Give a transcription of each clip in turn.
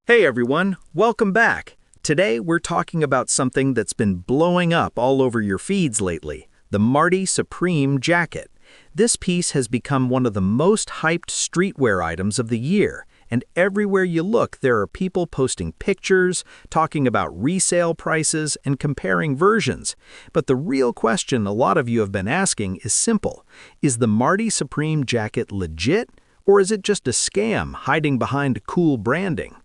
Hey everyone, welcome back. Today we're talking about something that's been blowing up all over your feeds lately, the Marty Supreme jacket. This piece has become one of the most hyped streetwear items of the year, and everywhere you look there are people posting pictures, talking about resale prices, and comparing versions. But the real question a lot of you have been asking is simple. Is the Marty Supreme jacket legit, or is it just a scam hiding behind cool branding?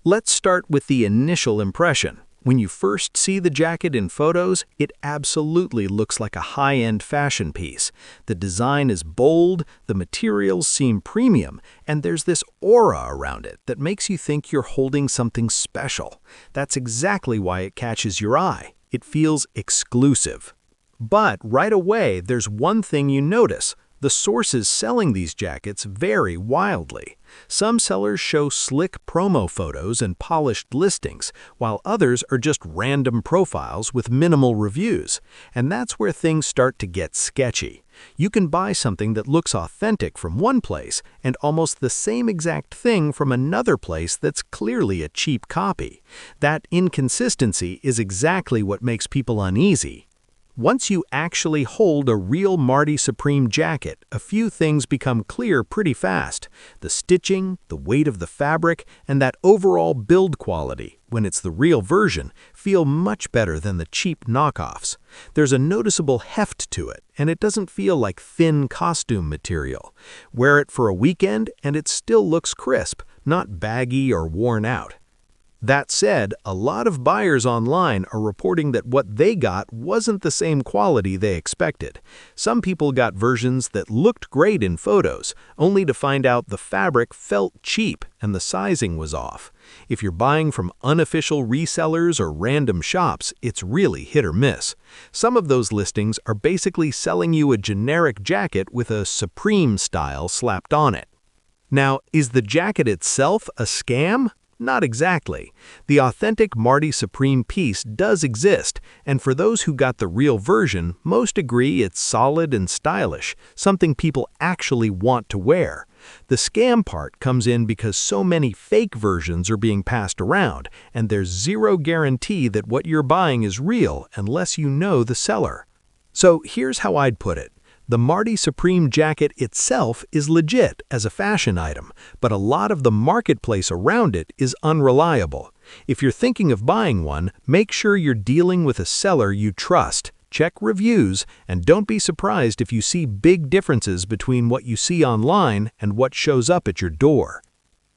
Let's start with the initial impression. When you first see the jacket in photos, it absolutely looks like a high-end fashion piece. The design is bold, the materials seem premium, and there's this aura around it that makes you think you're holding something special. That's exactly why it catches your eye. It feels exclusive. But right away, there's one thing you notice. The sources selling these jackets vary wildly. Some sellers show slick promo photos and polished listings, while others are just random profiles with minimal reviews. And that's where things start to get sketchy. You can buy something that looks authentic from one place and almost the same exact thing from another place that's clearly a cheap copy. That inconsistency is exactly what makes people uneasy. Once you actually hold a real Marty Supreme jacket, a few things become clear pretty fast. The stitching, the weight of the fabric, and that overall build quality, when it's the real version, feel much better than the cheap knockoffs. There's a noticeable heft to it, and it doesn't feel like thin costume material. Wear it for a weekend, and it still looks crisp, not baggy or worn out. That said, a lot of buyers online are reporting that what they got wasn't the same quality they expected. Some people got versions that looked great in photos, only to find out the fabric felt cheap and the sizing was off. If you're buying from unofficial resellers or random shops, it's really hit or miss. Some of those listings are basically selling you a generic jacket with a Supreme style slapped on it. Now, is the jacket itself a scam? Not exactly. The authentic Marty Supreme piece does exist, and for those who got the real version, most agree it's solid and stylish, something people actually want to wear. The scam part comes in because so many fake versions are being passed around, and there's zero guarantee that what you're buying is real unless you know the seller. So here's how I'd put it. The Marty Supreme jacket itself is legit as a fashion item, but a lot of the marketplace around it is unreliable. If you're thinking of buying one, make sure you're dealing with a seller you trust. Check reviews, and don't be surprised if you see big differences between what you see online and what shows up at your door.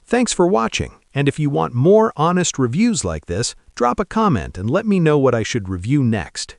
Thanks for watching, and if you want more honest reviews like this, drop a comment and let me know what I should review next.